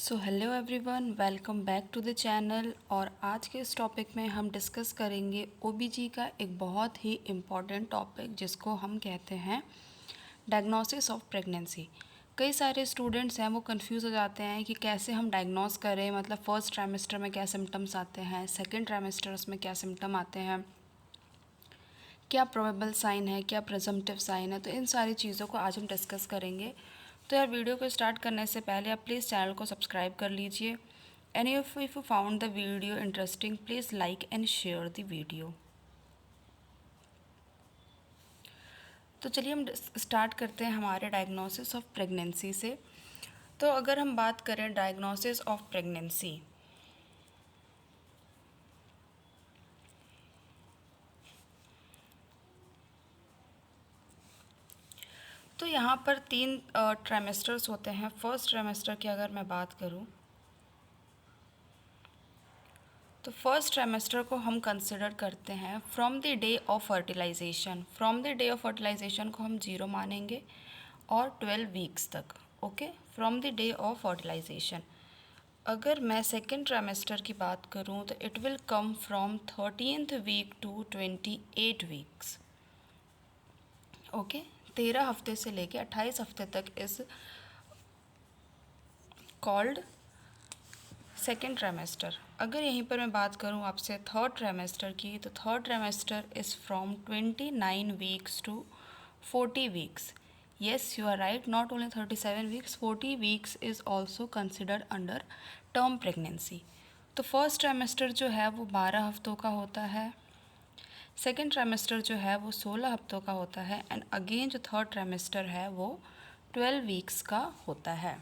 So hello everyone, welcome back to the channel. और आज के इस टॉपिक में हम डिस्कस करेंगे ओबीजी का एक बहुत ही इम्पॉर्टेंट टॉपिक जिसको हम कहते हैं डायग्नोसिस ऑफ प्रेगनेंसी। कई सारे स्टूडेंट्स हैं वो कंफ्यूज हो जाते हैं कि कैसे हम डायग्नोस करें, मतलब फर्स्ट ट्राइमेस्टर में क्या सिम्टम्स आते हैं, सेकेंड ट्राइमेस्टर्स में क्या सिम्टम आते हैं, क्या प्रोबेबल साइन है, क्या प्रिजम्पटिव साइन है। तो इन सारी चीज़ों को आज हम डिस्कस करेंगे। तो यार वीडियो को स्टार्ट करने से पहले आप प्लीज़ चैनल को सब्सक्राइब कर लीजिए। And if you found the video interesting please like and share the video. तो चलिए हम स्टार्ट करते हैं हमारे डायग्नोसिस ऑफ प्रेगनेंसी से। तो अगर हम बात करें डायग्नोसिस ऑफ प्रेगनेंसी, तो यहाँ पर 3 ट्राइमेस्टर्स होते हैं। फर्स्ट ट्राइमेस्टर की अगर मैं बात करूँ तो फर्स्ट ट्राइमेस्टर को हम कंसिडर करते हैं from the day of fertilization. From the day of fertilization को हम 0 मानेंगे और 12 वीक्स तक। Okay, from the day of fertilization. अगर मैं सेकेंड ट्राइमेस्टर की बात करूँ तो it will come from 13th week to 28 weeks. Okay, 13 हफ्ते से लेके 28 हफ्ते तक इस कॉल्ड सेकेंड ट्राइमेस्टर। अगर यहीं पर मैं बात करूं आपसे थर्ड ट्राइमेस्टर की, तो third trimester is from 29 weeks to 40 weeks. Yes, you are right, not only 37 weeks, 40 weeks is also considered under term pregnancy. तो फर्स्ट ट्राइमेस्टर जो है वो 12 हफ्तों का होता है, सेकेंड ट्राइमेस्टर जो है वो 16 हफ्तों का होता है, एंड अगेन जो थर्ड ट्राइमेस्टर है वो 12 वीक्स का होता है।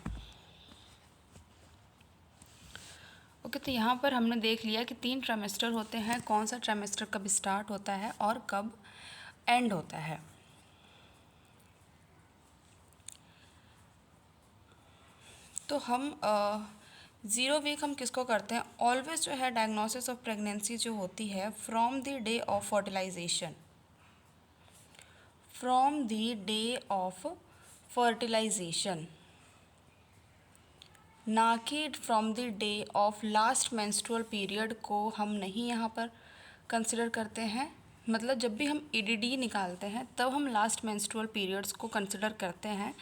ओके, तो यहाँ पर हमने देख लिया कि 3 ट्राइमेस्टर होते हैं, कौन सा ट्राइमेस्टर कब स्टार्ट होता है और कब एंड होता है। तो हम 0 वीक हम किसको करते हैं, ऑलवेज जो है डायग्नोसिस ऑफ प्रेगनेंसी जो होती है from the day of fertilization. From the day of fertilization, ना कि from the day of last menstrual period को हम नहीं यहाँ पर कंसिडर करते हैं। मतलब जब भी हम ईडीडी निकालते हैं तब हम लास्ट मेंस्ट्रुअल पीरियड्स को कंसिडर करते हैं,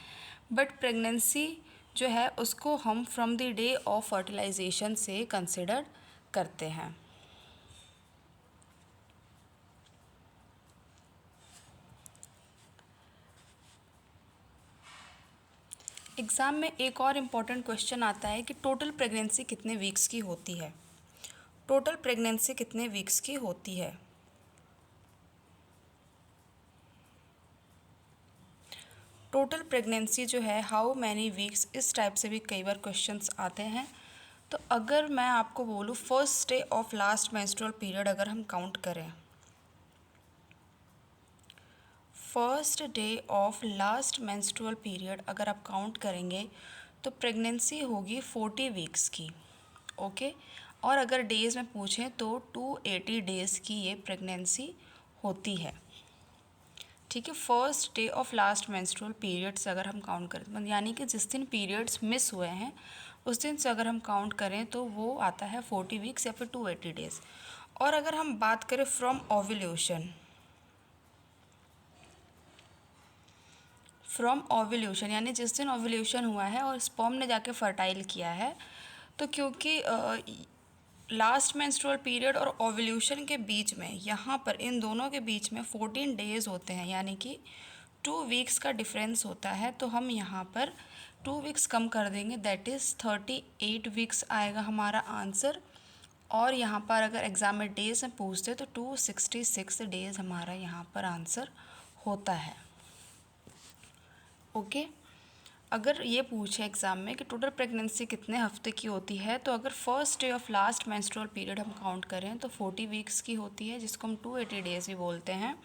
बट प्रेगनेंसी जो है उसको हम from the day of fertilization से कंसिडर करते हैं। एग्ज़ाम में एक और इम्पॉर्टेंट क्वेश्चन आता है कि टोटल प्रेगनेंसी कितने वीक्स की होती है। टोटल प्रेगनेंसी कितने वीक्स की होती है। टोटल प्रेगनेंसी जो है हाउ मैनी वीक्स, इस टाइप से भी कई बार क्वेश्चंस आते हैं। तो अगर मैं आपको बोलूँ first day of last menstrual period अगर हम काउंट करें, first day of last menstrual period अगर आप काउंट करेंगे तो प्रेगनेंसी होगी 40 वीक्स की। ओके, और अगर डेज़ में पूछें तो 280 डेज़ की ये प्रेगनेंसी होती है। ठीक है, first day of last menstrual period से अगर हम काउंट करें, यानी कि जिस दिन पीरियड्स मिस हुए हैं उस दिन से अगर हम काउंट करें तो वो आता है 40 वीक्स या फिर 280 डेज़। और अगर हम बात करें फ्रॉम ओव्यूलेशन, फ्रॉम ओव्यूलेशन यानी जिस दिन ओव्यूलेशन हुआ है और स्पर्म ने जाके फर्टाइल किया है, तो क्योंकि लास्ट मेंस्ट्रुअल पीरियड और ओव्यूलेशन के बीच में, यहाँ पर इन दोनों के बीच में 14 डेज़ होते हैं, यानी कि 2 वीक्स का डिफरेंस होता है। तो हम यहाँ पर 2 वीक्स कम कर देंगे, दैट इज़ 38 वीक्स आएगा हमारा आंसर। और यहाँ पर अगर एग्ज़ाम में डेज़ में पूछते तो 266 डेज़ हमारा यहाँ पर आंसर होता है। ओके, अगर ये पूछे एग्ज़ाम में कि टोटल प्रेगनेंसी कितने हफ्ते की होती है, तो अगर first day of last menstrual period हम काउंट करें तो 40 वीक्स की होती है, जिसको हम 280 डेज़ भी बोलते हैं।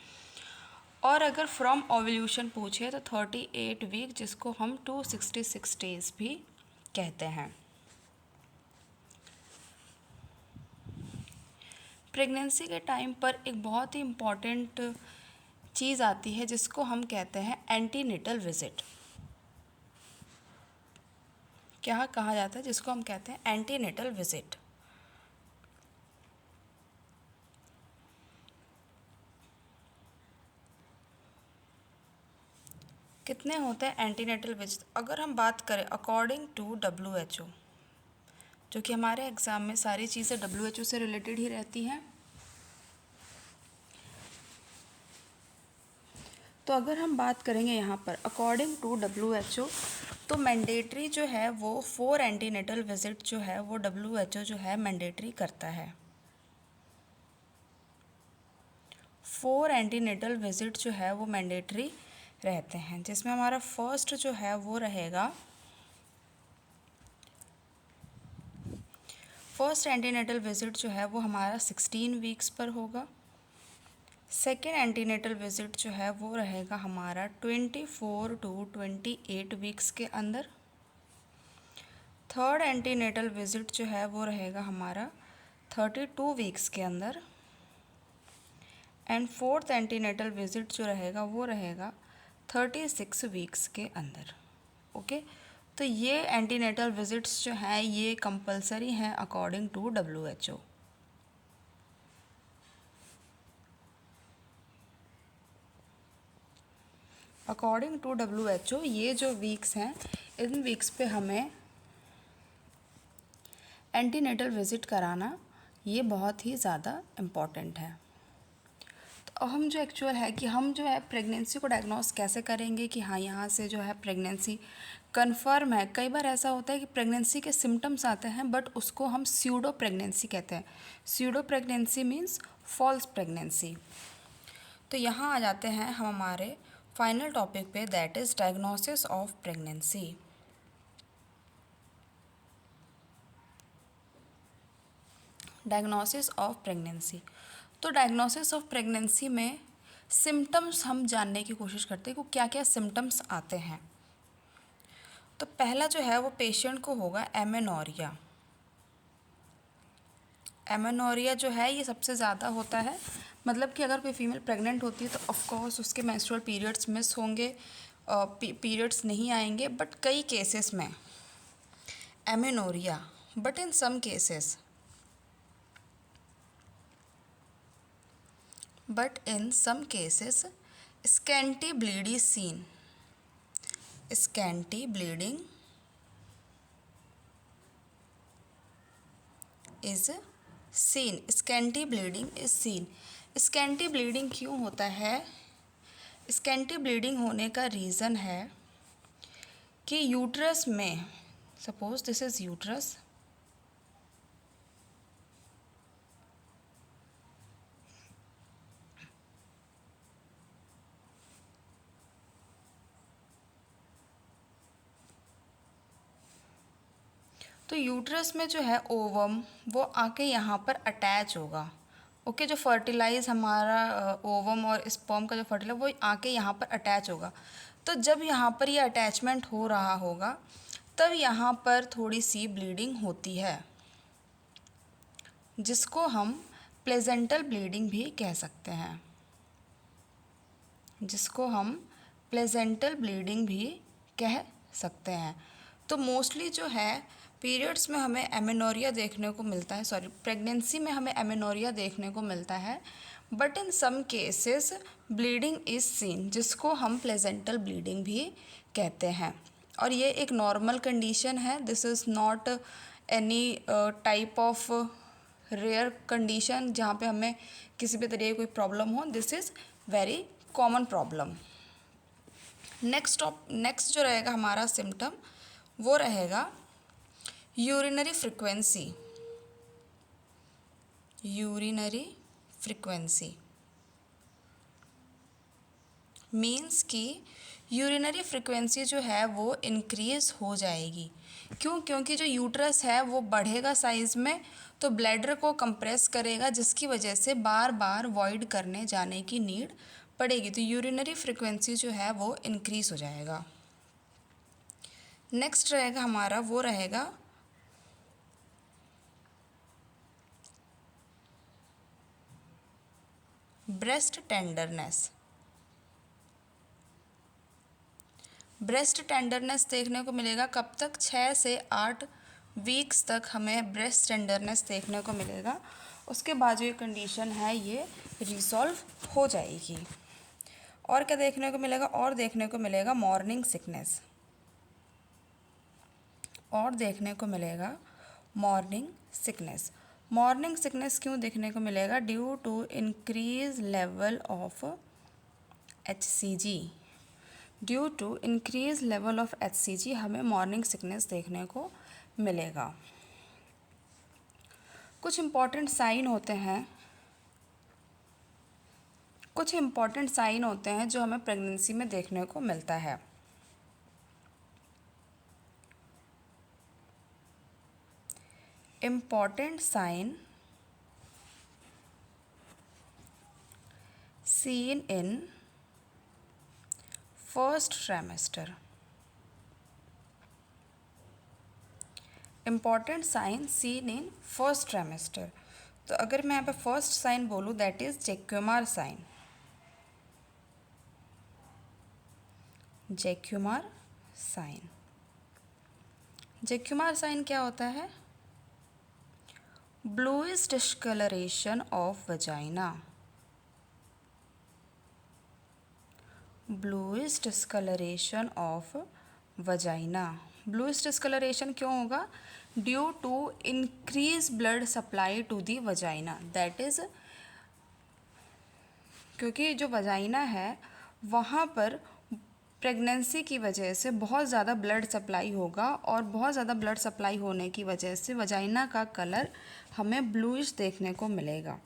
और अगर फ्रॉम ओव्यूलेशन पूछे तो 38 वीक, जिसको हम 266 डेज़ भी कहते हैं। प्रेगनेंसी के टाइम पर एक बहुत ही इम्पॉर्टेंट चीज़ आती है जिसको हम कहते हैं एंटीनेटल विज़िट। क्या कहा जाता है, जिसको हम कहते हैं एंटीनेटल विजिट। कितने होते हैं एंटीनेटल विजिट? अगर हम बात करें अकॉर्डिंग टू WHO, जो कि हमारे एग्ज़ाम में सारी चीज़ें WHO से रिलेटेड ही रहती हैं, तो अगर हम बात करेंगे यहाँ पर अकॉर्डिंग टू WHO, तो मैंडेटरी जो है वो 4 एंटीनेटल विजिट जो है वो WHO जो है मैंडेटरी करता है। 4 एंटीनेटल विजिट जो है वो मैंडेटरी रहते हैं, जिसमें हमारा फर्स्ट जो है वो रहेगा, फर्स्ट एंटीनेटल विजिट जो है वो हमारा 16 वीक्स पर होगा। सेकेंड एंटीनेटल विजिट जो है वो रहेगा हमारा 24 टू 28 वीक्स के अंदर। थर्ड एंटीनेटल विजिट जो है वो रहेगा हमारा 32 वीक्स के अंदर। एंड फोर्थ एंटीनेटल विजिट जो रहेगा वो रहेगा 36 वीक्स के अंदर। ओके, तो ये एंटीनेटल विजिट्स जो हैं ये कंपलसरी हैं according to WHO। According to WHO ये जो वीक्स हैं, इन वीक्स पे हमें एंटीनेटल विज़िट कराना ये बहुत ही ज़्यादा इम्पॉर्टेंट है। तो हम जो एक्चुअल है कि हम जो है प्रेगनेंसी को डायग्नोस कैसे करेंगे कि हाँ यहाँ से जो है प्रेगनेंसी कन्फर्म है। कई बार ऐसा होता है कि प्रेगनेंसी के सिम्टम्स आते हैं बट उसको हम स्यूडो प्रेगनेंसी कहते हैं। Pseudo pregnancy means false pregnancy. तो यहाँ आ जाते हैं हम हमारे फाइनल टॉपिक पे, that is diagnosis of pregnancy. Diagnosis of pregnancy. तो डायग्नोसिस ऑफ प्रेगनेंसी में सिम्टम्स हम जानने की कोशिश करते हैं कि क्या क्या सिम्टम्स आते हैं। तो पहला जो है वो पेशेंट को होगा एमेनोरिया। एमेनोरिया जो है ये सबसे ज़्यादा होता है, मतलब कि अगर कोई फीमेल प्रेग्नेंट होती है तो ऑफ कोर्स उसके मेंस्ट्रुअल पीरियड्स मिस होंगे, पीरियड्स नहीं आएंगे, बट कई केसेस में amenorrhoea, but in some cases scanty bleed is seen. Scanty bleeding is seen. Scanty bleeding is seen. Scanty bleeding क्यों होता है? Scanty bleeding होने का रीज़न है कि यूट्रस में, सपोज दिस इज़ यूट्रस, तो यूट्रस में जो है ओवम वो आके यहाँ पर अटैच होगा। ओके, जो फर्टिलाइज हमारा ओवम और स्पर्म का जो फर्टिलाइज वो आके यहाँ पर अटैच होगा। तो जब यहाँ पर ये अटैचमेंट हो रहा होगा तब यहाँ पर थोड़ी सी ब्लीडिंग होती है, जिसको हम प्लेजेंटल ब्लीडिंग भी कह सकते हैं। जिसको हम प्लेजेंटल ब्लीडिंग भी कह सकते हैं। तो मोस्टली जो है पीरियड्स में हमें एमेनोरिया देखने को मिलता है, सॉरी प्रेगनेंसी में हमें एमेनोरिया देखने को मिलता है, but in some cases bleeding is seen, जिसको हम प्लेजेंटल ब्लीडिंग भी कहते हैं। और ये एक नॉर्मल कंडीशन है, this is not any type of rare condition जहाँ पे हमें किसी भी तरीके की कोई प्रॉब्लम हो। This is very common problem. Next जो रहेगा हमारा सिम्टम वो रहेगा urinary frequency. Urinary frequency means कि यूरिनरी फ्रिक्वेंसी जो है वो इंक्रीज़ हो जाएगी। क्यों? क्योंकि जो यूट्रस है वो बढ़ेगा साइज़ में, तो ब्लैडर को कंप्रेस करेगा, जिसकी वजह से बार बार वॉइड करने जाने की नीड पड़ेगी। तो यूरिनरी फ्रिक्वेंसी जो है वो इंक्रीज़ हो जाएगा। नेक्स्ट रहेगा हमारा वो रहेगा ब्रेस्ट टेंडरनेस। ब्रेस्ट टेंडरनेस देखने को मिलेगा कब तक, 6 से 8 वीक्स तक हमें ब्रेस्ट टेंडरनेस देखने को मिलेगा। उसके बाद जो ये कंडीशन है ये रिसॉल्व हो जाएगी। और क्या देखने को मिलेगा, और देखने को मिलेगा मॉर्निंग सिकनेस, और देखने को मिलेगा मॉर्निंग सिकनेस। मॉर्निंग सिकनेस क्यों देखने को मिलेगा, due to increase level of HCG। Due to increase level of HCG हमें मॉर्निंग सिकनेस देखने को मिलेगा। कुछ इम्पॉर्टेंट साइन होते हैं, कुछ इम्पॉर्टेंट साइन होते हैं जो हमें प्रेगनेंसी में देखने को मिलता है। Important sign seen in first trimester। Important sign seen in first trimester. तो अगर मैं यहाँ पे फर्स्ट साइन बोलूँ that is Jacquemier sign. Jacquemier sign, Jacquemier sign क्या होता है, bluish discoloration of vagina. Bluish discoloration of vagina. Bluish discoloration क्यों होगा, due to increase blood supply to the vagina. That is क्योंकि जो वजाइना है वहाँ पर प्रेगनेंसी की वजह से बहुत ज़्यादा ब्लड सप्लाई होगा, और बहुत ज़्यादा ब्लड सप्लाई होने की वजह से वजाइना का कलर हमें ब्लूइश देखने को मिलेगा।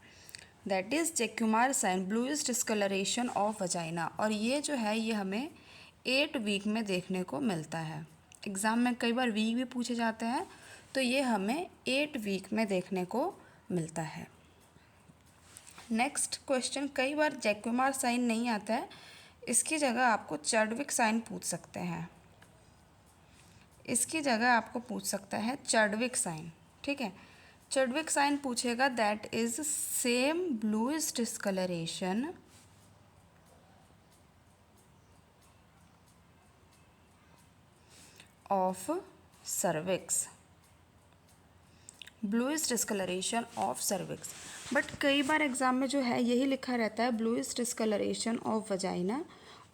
That is Jacquemier sign, bluish discoloration of vagina. और ये जो है ये हमें 8 वीक में देखने को मिलता है। एग्ज़ाम में कई बार वीक भी पूछे जाते हैं, तो ये हमें 8 वीक में देखने को मिलता है। नेक्स्ट क्वेश्चन, कई बार जैक्युमार साइन नहीं आता है, इसकी जगह आपको चैडविक साइन पूछ सकते हैं। इसकी जगह आपको पूछ सकता है चैडविक साइन, ठीक है। चैडविक साइन पूछेगा, that is same bluish discoloration of cervix. Bluish discoloration of cervix. But कई बार एग्जाम में जो है यही लिखा रहता है ब्लूइश डिस्कलरेशन ऑफ वजाइना,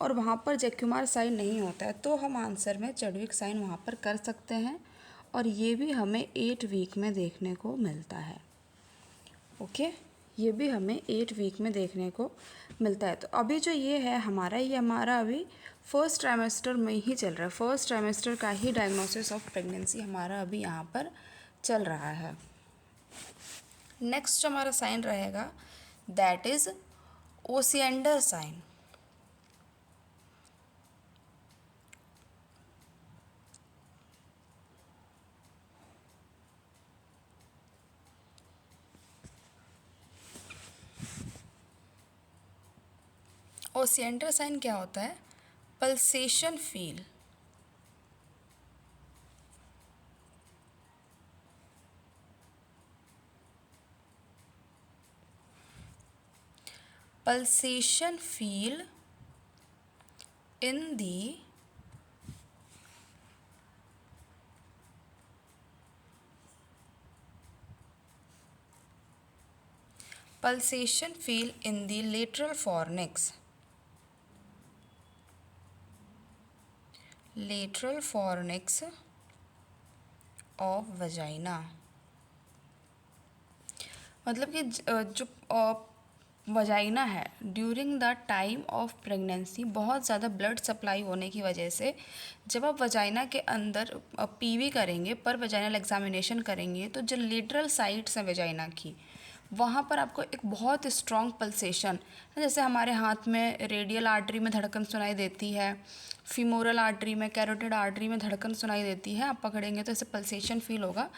और वहाँ पर जैक्युमार साइन नहीं होता है, तो हम आंसर में चैडविक साइन वहाँ पर कर सकते हैं, और ये भी हमें 8 वीक में देखने को मिलता है। ओके, ये भी हमें 8 वीक में देखने को मिलता है। तो अभी जो ये है हमारा, ये हमारा अभी फर्स्ट ट्राइमेस्टर में ही चल रहा है। फर्स्ट ट्राइमेस्टर का ही डायग्नोसिस ऑफ प्रेगनेंसी हमारा अभी यहाँ पर चल रहा है। नेक्स्ट जो हमारा साइन रहेगा that is Osiander sign. Osiander sign क्या होता है, pulsation feel. pulsation feel in the pulsation feel in the lateral fornix, lateral fornix of vagina। मतलब कि जो वजाइना है during the time of pregnancy बहुत ज़्यादा ब्लड सप्लाई होने की वजह से जब आप वजाइना के अंदर पीवी करेंगे, पर वजाइनल एग्जामिनेशन करेंगे, तो जो लेटरल साइड्स हैं वजाइना की, वहाँ पर आपको एक बहुत स्ट्रॉन्ग पल्सेशन, जैसे हमारे हाथ में रेडियल आर्टरी में धड़कन सुनाई देती है, फीमोरल आर्टरी में, कैरोटिड आर्टरी में धड़कन सुनाई देती है, आप पकड़ेंगे तो ऐसे पल्सेशन फील होगा।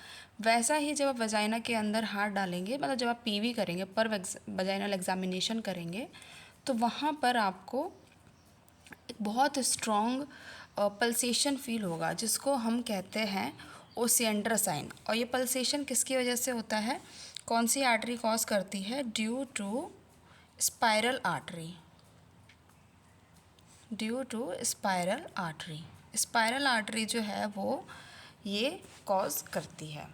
वैसा ही जब आप वजाइना के अंदर हाथ डालेंगे, मतलब जब आप पीवी करेंगे, पर वजाइनल एग्जामिनेशन करेंगे, तो वहाँ पर आपको एक बहुत स्ट्रॉन्ग पल्सेशन फील होगा, जिसको हम कहते हैं ओसिएंडर साइन। और ये पल्सेशन किसकी वजह से होता है, कौन सी आर्टरी कॉज करती है, due to spiral artery. Due to spiral artery. Spiral artery जो है वो ये कॉज करती है।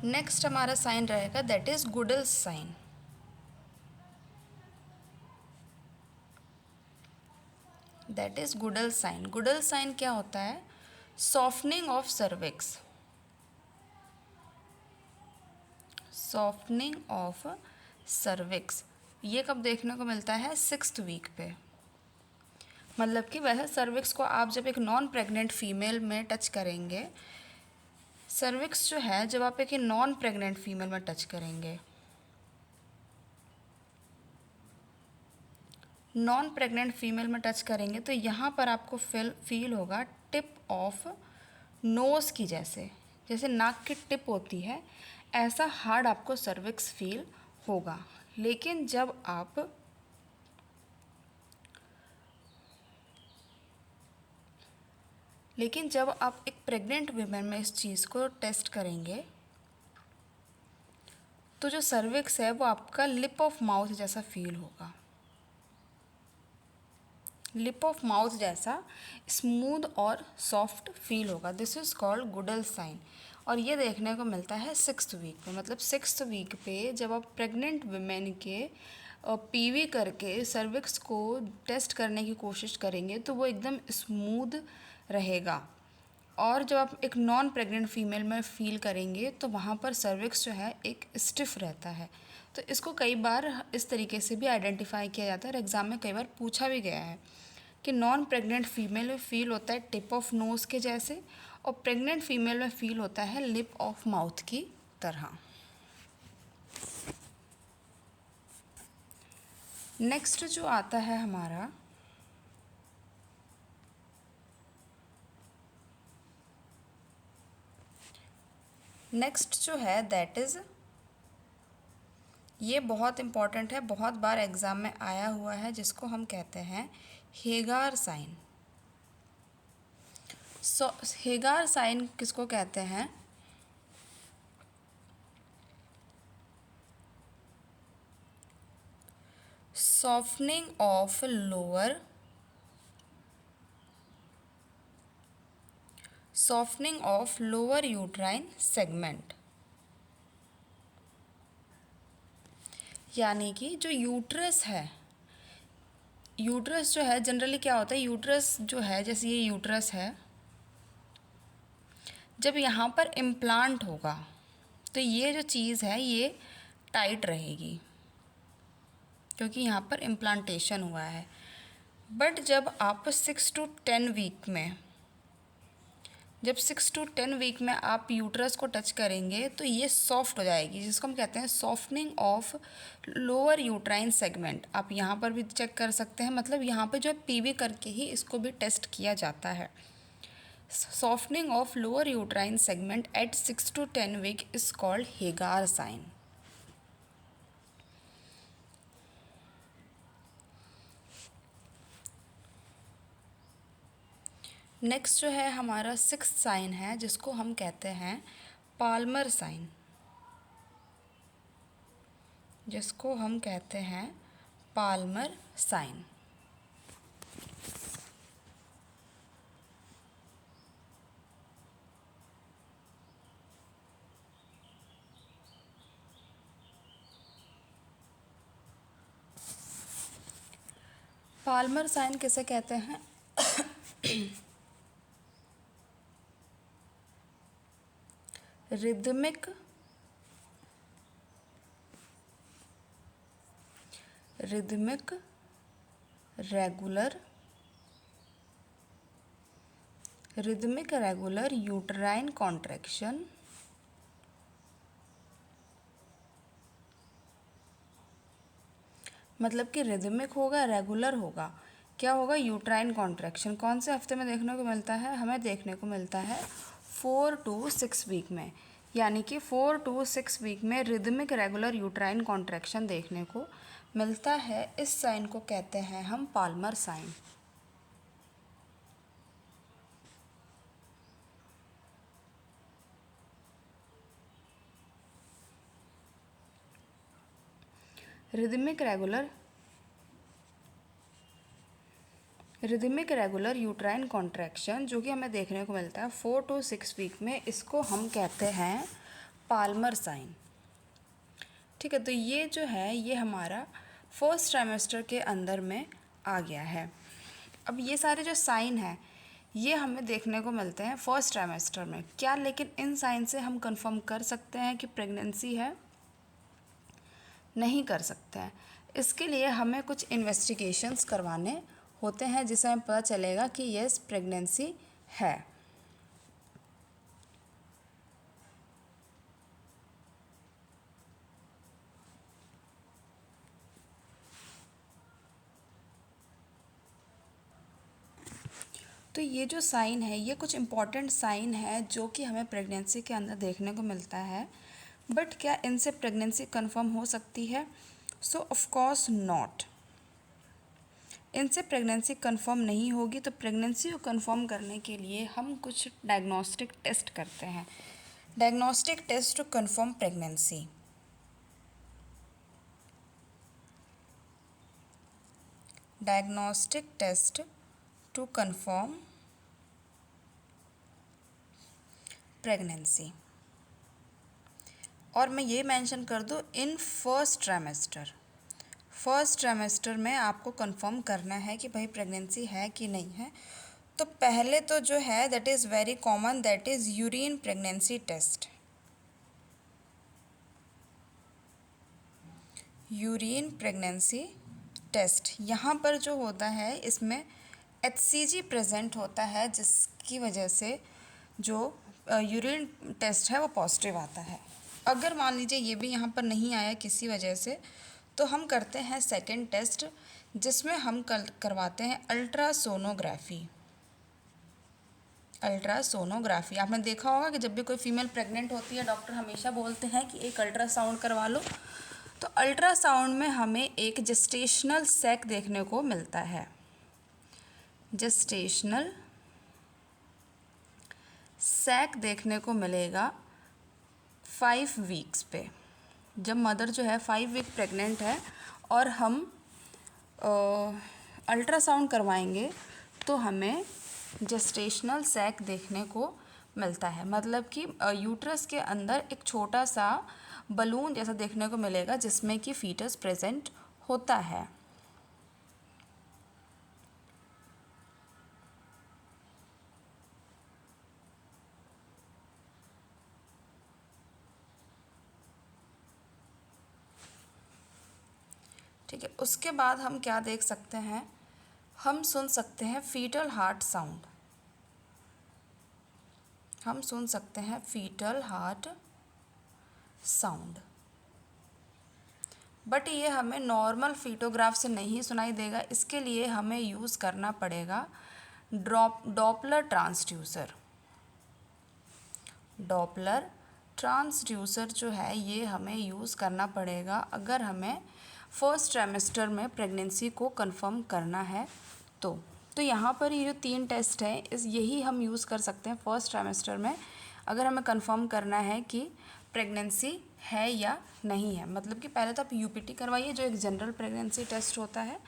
नेक्स्ट हमारा साइन रहेगा that is Goodell's sign. That is Goodell's sign. Goodell's sign क्या होता है? Softening of cervix. Softening of cervix ये कब देखने को मिलता है? 6th वीक पे। मतलब कि वैसे सर्विक्स को आप जब एक नॉन प्रेग्नेंट फीमेल में टच करेंगे, सर्विक्स जो है जब आप एक नॉन प्रेग्नेंट फीमेल में टच करेंगे, नॉन प्रेग्नेंट फीमेल में टच करेंगे तो यहाँ पर आपको फील होगा टिप ऑफ नोज़ की जैसे, जैसे नाक की टिप होती है ऐसा हार्ड आपको सर्विक्स फील होगा। लेकिन जब आप एक प्रेग्नेंट वीमेन में इस चीज़ को टेस्ट करेंगे तो जो सर्विक्स है वो आपका लिप ऑफ माउथ जैसा फील होगा। लिप ऑफ माउथ जैसा स्मूथ और सॉफ्ट फील होगा। This is called Goodell sign और ये देखने को मिलता है 6th वीक पे। मतलब 6th वीक पे जब आप प्रेग्नेंट वुमेन के पीवी करके सर्विक्स को टेस्ट करने की कोशिश करेंगे तो वो एकदम स्मूथ रहेगा। और जब आप एक नॉन प्रेग्नेंट फीमेल में फील करेंगे तो वहाँ पर सर्विक्स जो है एक स्टिफ रहता है। तो इसको कई बार इस तरीके से भी आइडेंटिफाई किया जाता है और एग्ज़ाम में कई बार पूछा भी गया है कि नॉन प्रेग्नेंट फीमेल में फील होता है टिप ऑफ नोज़ के जैसे और प्रेग्नेंट फीमेल में फील होता है लिप ऑफ माउथ की तरह। नेक्स्ट जो आता है हमारा नेक्स्ट जो है दैट इज़, ये बहुत इम्पॉर्टेंट है, बहुत बार एग्ज़ाम में आया हुआ है, जिसको हम कहते हैं हेगार साइन। हेगार साइन किसको कहते हैं? Softening of lower uterine segment. यानी कि जो यूट्रस है, यूट्रस जो है जनरली क्या होता है, यूट्रस जो है जैसे ये यूट्रस है, जब यहाँ पर इम्प्लांट होगा तो ये जो चीज़ है ये टाइट रहेगी क्योंकि यहाँ पर इम्प्लांटेशन हुआ है। बट जब आप 6 to 10 वीक में, जब 6 to 10 वीक में आप यूट्रस को टच करेंगे तो ये सॉफ्ट हो जाएगी, जिसको हम कहते हैं softening of lower uterine segment. आप यहाँ पर भी चेक कर सकते हैं, मतलब यहाँ पे जो है पीवी करके ही इसको भी टेस्ट किया जाता है। Softening of lower uterine segment at 6 to 10 week is called Hegar sign. Next जो है हमारा 6th साइन है जिसको हम कहते हैं पाल्मर साइन, जिसको हम कहते हैं पाल्मर साइन। पाल्मर साइन किसे कहते हैं? रिदमिक रेगुलर यूट्राइन कॉन्ट्रैक्शन मतलब कि रिदमिक होगा, रेगुलर होगा, क्या होगा? Uterine contraction. कौन से हफ्ते में देखने को मिलता है? हमें देखने को मिलता है 4 to 6 वीक में। यानी कि 4 to 6 वीक में रिदमिक रेगुलर यूट्राइन कॉन्ट्रैक्शन देखने को मिलता है। इस साइन को कहते हैं हम Palmer sign. Rhythmic regular rhythmic regular uterine contraction जो कि हमें देखने को मिलता है 4 to 6 वीक में, इसको हम कहते हैं पाल्मर साइन। ठीक है, तो ये जो है ये हमारा फर्स्ट ट्राइमेस्टर के अंदर में आ गया है। अब ये सारे जो साइन हैं ये हमें देखने को मिलते हैं फर्स्ट ट्राइमेस्टर में। क्या लेकिन इन साइन से हम कंफर्म कर सकते हैं कि प्रेगनेंसी है? नहीं कर सकते हैं। इसके लिए हमें कुछ इन्वेस्टिगेशंस करवाने होते हैं जिससे हमें पता चलेगा कि यस प्रेगनेंसी है। तो ये जो साइन है ये कुछ इम्पॉर्टेंट साइन है जो कि हमें प्रेगनेंसी के अंदर देखने को मिलता है। बट क्या इनसे प्रेगनेंसी कंफर्म हो सकती है? सो ऑफ कोर्स नॉट। इनसे प्रेगनेंसी कंफर्म नहीं होगी। तो प्रेगनेंसी को कंफर्म करने के लिए हम कुछ डायग्नोस्टिक टेस्ट करते हैं। Diagnostic test to confirm pregnancy. Diagnostic test to confirm pregnancy. और मैं ये मेंशन कर दूँ इन फर्स्ट ट्राइमेस्टर में आपको कंफर्म करना है कि भाई प्रेगनेंसी है कि नहीं है। तो पहले तो जो है that is very common, that is urine pregnancy test. Urine pregnancy test यहाँ पर जो होता है इसमें HCG प्रेजेंट होता है जिसकी वजह से जो यूरिन टेस्ट है वो पॉजिटिव आता है। अगर मान लीजिए ये भी यहाँ पर नहीं आया किसी वजह से तो हम करते हैं सेकंड टेस्ट जिसमें हम करवाते हैं अल्ट्रासोनोग्राफी। अल्ट्रासोनोग्राफी आपने देखा होगा कि जब भी कोई फीमेल प्रेग्नेंट होती है डॉक्टर हमेशा बोलते हैं कि एक अल्ट्रासाउंड करवा लो। तो अल्ट्रासाउंड में हमें एक जेस्टेशनल सैक देखने को मिलता है। जेस्टेशनल सैक देखने को मिलेगा 5 वीक्स पे। जब मदर जो है 5 वीक प्रेग्नेंट है और हम अल्ट्रासाउंड करवाएंगे तो हमें जेस्टेशनल सैक देखने को मिलता है। मतलब कि यूट्रस के अंदर एक छोटा सा बलून जैसा देखने को मिलेगा जिसमें कि फीटस प्रेजेंट होता है। ठीक है, उसके बाद हम क्या देख सकते हैं, हम सुन सकते हैं फीटल हार्ट साउंड। हम सुन सकते हैं फीटल हार्ट साउंड। बट ये हमें नॉर्मल फीटोग्राफ से नहीं सुनाई देगा। इसके लिए हमें यूज़ करना पड़ेगा डॉपलर ट्रांसड्यूसर। डॉपलर ट्रांसड्यूसर जो है ये हमें यूज़ करना पड़ेगा अगर हमें फर्स्ट ट्राइमेस्टर में प्रेगनेंसी को कंफर्म करना है। तो यहाँ पर ये जो 3 टेस्ट हैं यही हम यूज़ कर सकते हैं फर्स्ट ट्राइमेस्टर में अगर हमें कंफर्म करना है कि प्रेगनेंसी है या नहीं है। मतलब कि पहले तो आप UPT करवाइए जो एक जनरल प्रेगनेंसी टेस्ट होता है।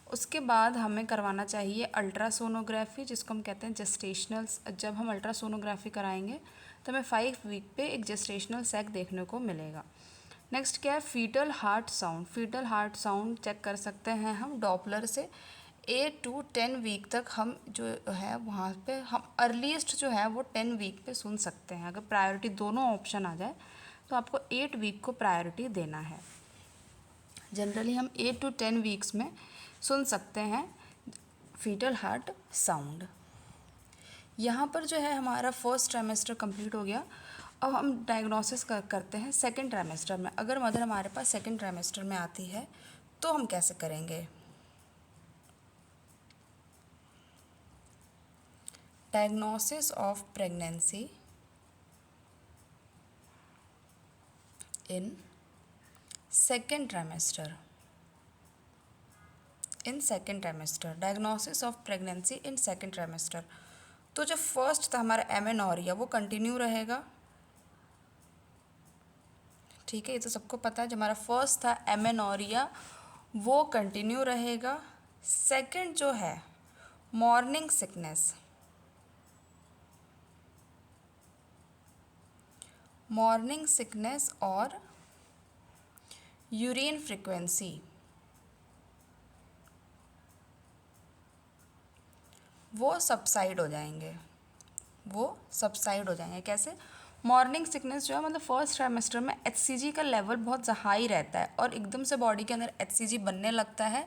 उसके बाद हमें करवाना चाहिए अल्ट्रासोनोग्राफी जिसको हम कहते हैं जेस्टेशनल। जब हम अल्ट्रासोनोग्राफी कराएंगे तो हमें 5 वीक पे एक जेस्टेशनल सैक देखने को मिलेगा। नेक्स्ट क्या है, fetal heart sound. Fetal heart sound check कर सकते हैं हम डॉपलर से। 8 to 10 वीक तक हम जो है वहाँ पे हम अर्लीस्ट जो है वो 10 वीक पे सुन सकते हैं। अगर प्रायोरिटी दोनों ऑप्शन आ जाए तो आपको 8 वीक को प्रायोरिटी देना है। जनरली हम 8 to 10 वीक्स में सुन सकते हैं फीटल हार्ट साउंड। यहाँ पर जो है हमारा फर्स्ट ट्राइमेस्टर कंप्लीट हो गया। अब हम डायग्नोसिस करते हैं सेकंड ट्राइमेस्टर में। अगर मदर हमारे पास सेकंड ट्राइमेस्टर में आती है तो हम कैसे करेंगे। Diagnosis of pregnancy in second trimester. In second trimester diagnosis of pregnancy in second trimester. तो जो फर्स्ट था हमारा एमेनोरिया वो कंटिन्यू रहेगा। ठीक है, ये तो सबको पता है। जो हमारा फर्स्ट था एमेनोरिया वो कंटिन्यू रहेगा। सेकंड जो है मॉर्निंग सिकनेस, मॉर्निंग सिकनेस और यूरिन फ्रीक्वेंसी, वो सबसाइड हो जाएंगे, वो सबसाइड हो जाएंगे। कैसे? मॉर्निंग सिकनेस जो है मतलब फर्स्ट ट्राइमेस्टर में एचसीजी का लेवल बहुत हाई रहता है और एकदम से बॉडी के अंदर एचसीजी बनने लगता है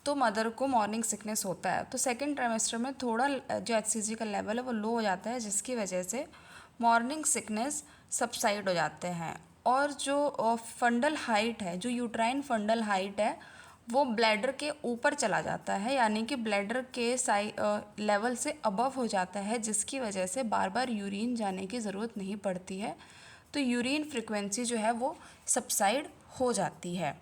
तो मदर को मॉर्निंग सिकनेस होता है। तो सेकेंड ट्राइमेस्टर में थोड़ा जो एचसीजी का लेवल है वो लो हो जाता है, जिसकी वजह से मॉर्निंग सिकनेस सबसाइड हो जाते हैं। और जो फंडल हाइट है, जो यूट्राइन फंडल हाइट है, वो ब्लैडर के ऊपर चला जाता है, यानी कि ब्लैडर के लेवल से अबव हो जाता है, जिसकी वजह से बार बार यूरिन जाने की ज़रूरत नहीं पड़ती है। तो यूरिन फ्रिक्वेंसी जो है वो सबसाइड हो जाती है।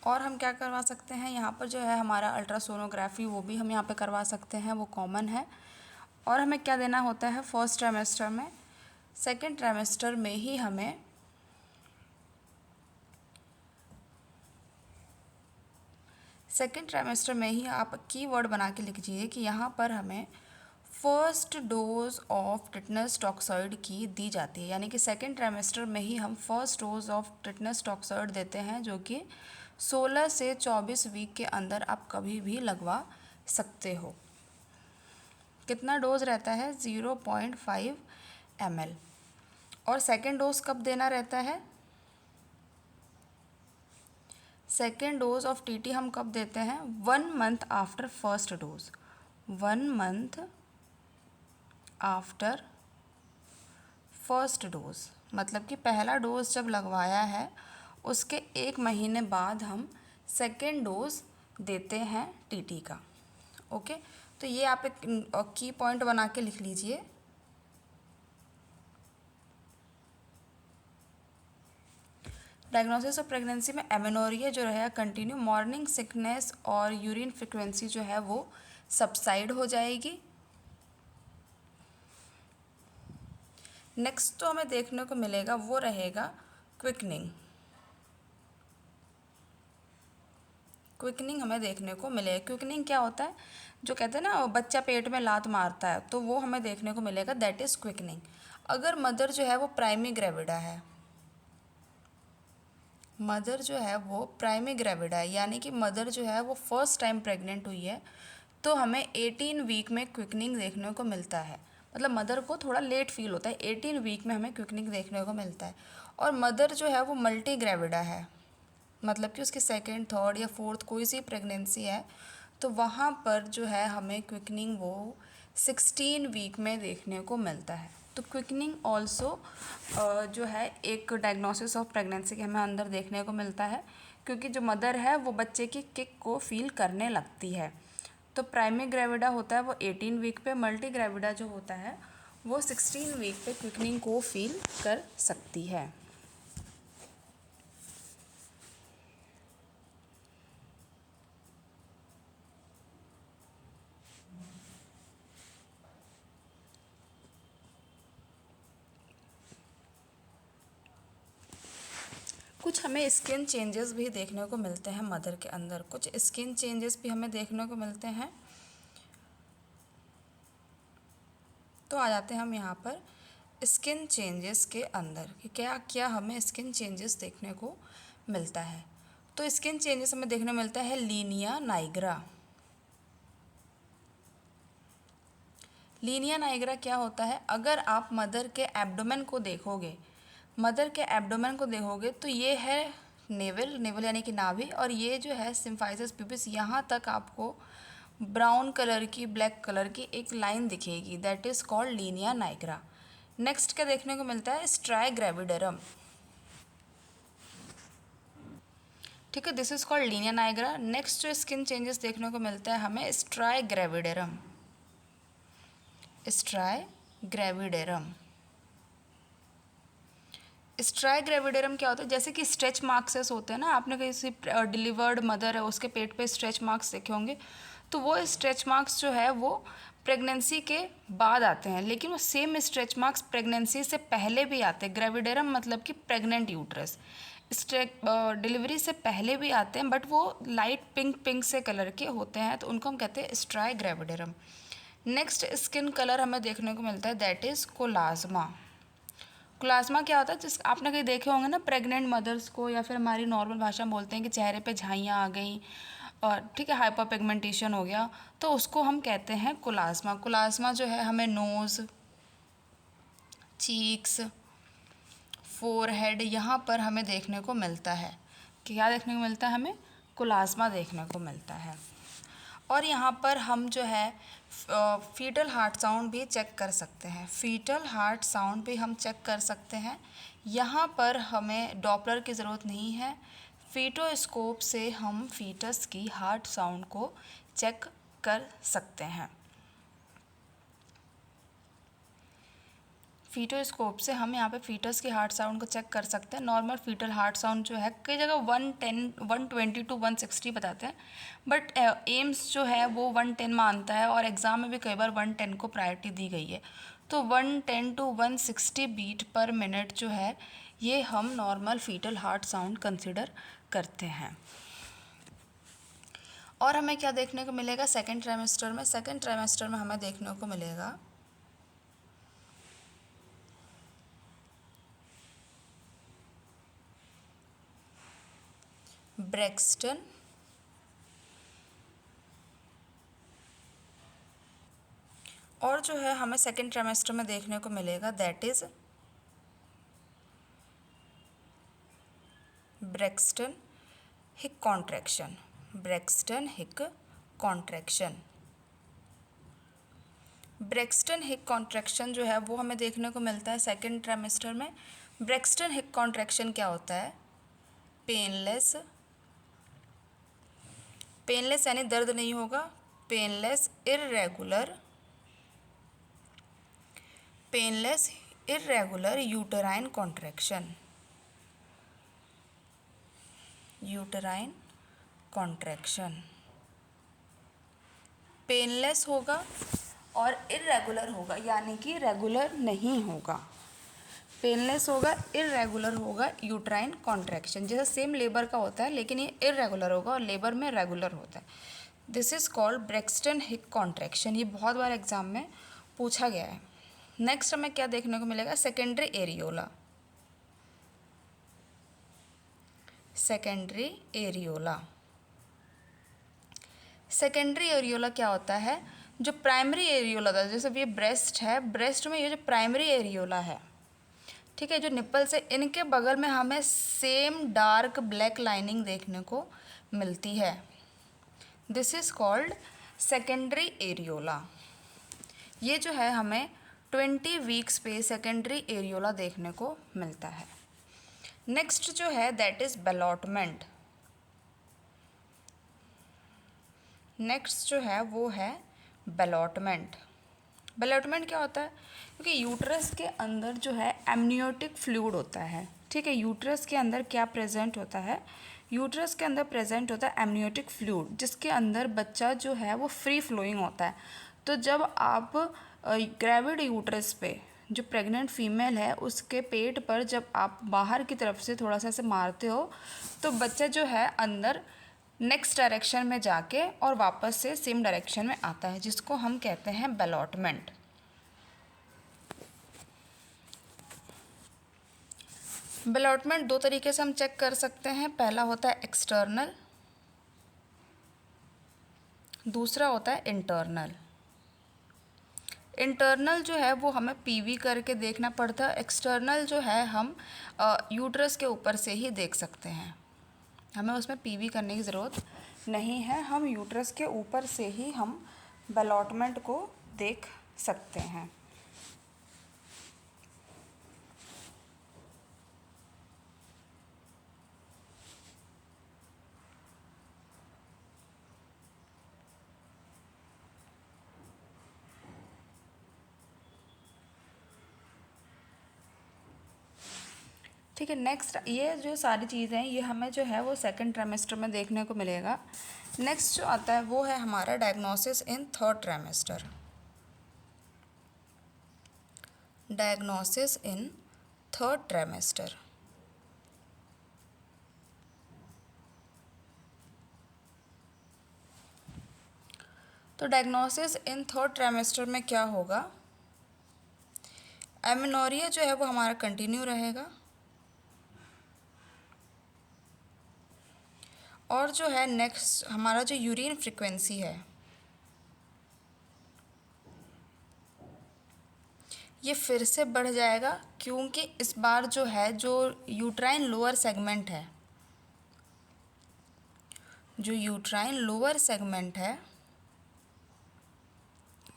और हम क्या करवा सकते हैं यहाँ पर, जो है हमारा अल्ट्रासोनोग्राफी, वो भी हम यहाँ पे करवा सकते हैं, वो कॉमन है। और हमें क्या देना होता है फर्स्ट ट्राइमेस्टर में, सेकेंड ट्राइमेस्टर में ही हमें आप कीवर्ड बना के लिख दीजिए कि यहाँ पर हमें first dose of tetanus toxoid की दी जाती है, यानी कि सेकेंड ट्राइमेस्टर में ही हम first dose of tetanus toxoid देते हैं, जो कि 16 से 24 वीक के अंदर आप कभी भी लगवा सकते हो। कितना डोज रहता है? 0.5 ml। और सेकेंड डोज कब देना रहता है? सेकेंड डोज ऑफ टीटी हम कब देते हैं? 1 month after first dose, 1 month after first dose, मतलब कि पहला डोज जब लगवाया है उसके 1 महीने बाद हम सेकेंड डोज देते हैं टीटी का। ओके, तो ये आप एक की पॉइंट बना के लिख लीजिए। डायग्नोसिस ऑफ प्रेगनेंसी में एमेनोरिया जो रहेगा कंटिन्यू, मॉर्निंग सिकनेस और यूरिन फ्रिक्वेंसी जो है वो सबसाइड हो जाएगी। नेक्स्ट तो हमें देखने को मिलेगा वो रहेगा क्विकनिंग। क्विकनिंग हमें देखने को मिलेगा। क्विकनिंग क्या होता है? जो कहते हैं ना बच्चा पेट में लात मारता है, तो वो हमें देखने को मिलेगा, दैट इज़ क्विकनिंग। अगर मदर जो है वो प्राइमी ग्रेविडा है, मदर जो है वो प्राइमी ग्रेविडा है, यानी कि मदर जो है वो फर्स्ट टाइम प्रेग्नेंट हुई है, तो हमें 18 वीक में क्विकनिंग देखने को मिलता है। मतलब मदर को थोड़ा लेट फील होता है, 18 वीक में हमें क्विकनिंग देखने को मिलता है। और मदर जो है वो मल्टी ग्रेविडा है, मतलब कि उसकी सेकेंड, थर्ड या फोर्थ कोई सी प्रेगनेंसी है, तो वहाँ पर जो है हमें क्विकनिंग वो 16 वीक में देखने को मिलता है। तो क्विकनिंग ऑल्सो जो है एक डायग्नोसिस ऑफ प्रेगनेंसी के हमें अंदर देखने को मिलता है, क्योंकि जो मदर है वो बच्चे की किक को फील करने लगती है। तो प्राइमरी ग्रेविडा होता है वो 18 वीक पे, मल्टी ग्रेविडा जो होता है वो 16 वीक पे क्विकनिंग को फील कर सकती है। कुछ हमें स्किन चेंजेस भी देखने को मिलते हैं मदर के अंदर, कुछ स्किन चेंजेस भी हमें देखने को मिलते हैं। तो आ जाते हैं हम यहाँ पर स्किन चेंजेस के अंदर कि क्या क्या हमें स्किन चेंजेस देखने को मिलता है। तो स्किन चेंजेस हमें देखने को मिलता है लीनिया नाइग्रा। लीनिया नाइग्रा क्या होता है? अगर आप मदर के एब्डोमेन को देखोगे, मदर के एब्डोमेन को देखोगे तो ये है नेवल, नेवल यानी कि नाभि, और ये जो है सिम्फाइसिस प्यूबिस, यहाँ तक आपको ब्राउन कलर की, ब्लैक कलर की एक लाइन दिखेगी, that is called linea nigra. Next क्या देखने को मिलता है? Striae gravidarum. ठीक है, this is called linea nigra. Next जो स्किन चेंजेस देखने को मिलता है हमें striae gravidarum, striae gravidarum. Striae gravidarum क्या होता है? जैसे कि स्ट्रेच मार्क्स होते हैं ना, आपने किसी डिलीवर्ड मदर है उसके पेट पे स्ट्रेच मार्क्स देखे होंगे, तो वो स्ट्रेच मार्क्स जो है वो प्रेगनेंसी के बाद आते हैं, लेकिन वो सेम स्ट्रेच मार्क्स प्रेगनेंसी से पहले भी आते हैं। ग्रेविडेरम मतलब कि प्रेग्नेंट यूट्रस, डिलीवरी से पहले भी आते हैं, बट वो लाइट पिंक पिंक से कलर के होते हैं, तो उनको हम कहते हैं स्ट्राई ग्रेविडेरम। नेक्स्ट स्किन कलर हमें देखने को मिलता है, दैट इज़ कोलाज्मा। कोलाज्मा क्या होता है, जिस आपने कहीं देखे होंगे ना प्रेग्नेंट मदर्स को, या फिर हमारी नॉर्मल भाषा में बोलते हैं कि चेहरे पे झाइयाँ आ गई और ठीक है हाइपर पिगमेंटेशन हो गया, तो उसको हम कहते हैं कोलाज्मा। कोलाज्मा जो है हमें नोज़, चीक्स, फोरहेड यहाँ पर हमें देखने को मिलता है। क्या देखने को मिलता है हमें? कोलाज्मा देखने को मिलता है। और यहाँ पर हम जो है फीटल हार्ट साउंड भी चेक कर सकते हैं। फीटल हार्ट साउंड भी हम चेक कर सकते हैं। यहाँ पर हमें डॉपलर की ज़रूरत नहीं है, फीटोस्कोप से हम फीटस की हार्ट साउंड को चेक कर सकते हैं। फीटोस्कोप से हम यहाँ पे फीटस की हार्ट साउंड को चेक कर सकते हैं। नॉर्मल फीटल हार्ट साउंड जो है कई जगह 110, 120 टू 160 बताते हैं, बट एम्स जो है वो 110 मानता है, और एग्ज़ाम में भी कई बार 110 को प्रायोरिटी दी गई है। तो 110 टू 160 बीट पर मिनट जो है ये हम normal fetal heart sound consider करते हैं। और हमें क्या देखने को मिलेगा सेकेंड ट्राइमेस्टर में? सेकेंड ट्राइमेस्टर में हमें देखने को मिलेगा ब्रैक्सटन और जो है हमें सेकेंड ट्राइमेस्टर में देखने को मिलेगा, दैट इज़ ब्रैक्सटन हिक कॉन्ट्रैक्शन। ब्रैक्सटन हिक कॉन्ट्रैक्शन। ब्रैक्सटन हिक कॉन्ट्रैक्शन जो है वो हमें देखने को मिलता है सेकेंड ट्राइमेस्टर में। ब्रैक्सटन हिक कॉन्ट्रैक्शन क्या होता है? पेनलेस, पेनलेस यानी दर्द नहीं होगा, painless irregular, painless irregular uterine contraction. Uterine contraction painless होगा और इर्रेगुलर होगा, यानी कि रेगुलर नहीं होगा। पेनलेस होगा, इर्रेगुलर होगा यूटराइन कॉन्ट्रैक्शन। जैसे सेम लेबर का होता है, लेकिन ये इर्रेगुलर होगा और लेबर में रेगुलर होता है। दिस इज़ कॉल्ड ब्रैक्सटन हिक कॉन्ट्रैक्शन। ये बहुत बार एग्जाम में पूछा गया है। नेक्स्ट हमें क्या देखने को मिलेगा? Secondary areola. Secondary areola. Secondary areola क्या होता है? जो प्राइमरी एरियोला था, जैसे ये ब्रेस्ट है, ब्रेस्ट में ये जो प्राइमरी एरियोला है, ठीक है, जो निप्पल से इनके बगल में हमें सेम डार्क ब्लैक लाइनिंग देखने को मिलती है। This is called secondary areola. ये जो है हमें 20 वीक्स पे सेकेंडरी एरियोला देखने को मिलता है। नेक्स्ट जो है दैट इज़ बेलॉटमेंट। नेक्स्ट जो है वो है बेलॉटमेंट। बेलॉटमेंट क्या होता है? क्योंकि यूट्रस के अंदर जो है एमनियोटिक फ्लूइड होता है, ठीक है। यूट्रस के अंदर क्या प्रेजेंट होता है? यूट्रस के अंदर प्रेजेंट होता है एमनियोटिक फ्लूइड, जिसके अंदर बच्चा जो है वो फ्री फ्लोइंग होता है। तो जब आप ग्रेविड यूट्रस पे जो प्रेग्नेंट फीमेल है उसके पेट पर जब आप बाहर की तरफ से थोड़ा सा ऐसे मारते हो, तो बच्चा जो है अंदर नेक्स्ट डायरेक्शन में जाके और वापस से सेम डायरेक्शन में आता है, जिसको हम कहते हैं बेलॉटमेंट। बेलॉटमेंट दो तरीके से हम चेक कर सकते हैं। पहला होता है एक्सटर्नल, दूसरा होता है इंटरनल। इंटरनल जो है वो हमें पीवी करके देखना पड़ता है। एक्सटर्नल जो है हम यूट्रस के ऊपर से ही देख सकते हैं, हमें उसमें पीवी करने की ज़रूरत नहीं है। हम यूट्रस के ऊपर से ही हम बेलॉटमेंट को देख सकते हैं। ठीक है, नेक्स्ट ये जो सारी चीज़ें हैं ये हमें जो है वो सेकंड ट्राइमेस्टर में देखने को मिलेगा। नेक्स्ट जो आता है वो है हमारा diagnosis in third trimester. Diagnosis in third trimester. तो डायग्नोसिस इन थर्ड ट्राइमेस्टर में क्या होगा, एमेनोरिया जो है वो हमारा कंटिन्यू रहेगा, और जो है नेक्स्ट हमारा जो यूरिन फ्रीक्वेंसी है ये फिर से बढ़ जाएगा, क्योंकि इस बार जो है जो यूट्राइन लोअर सेगमेंट है, जो यूट्राइन लोअर सेगमेंट है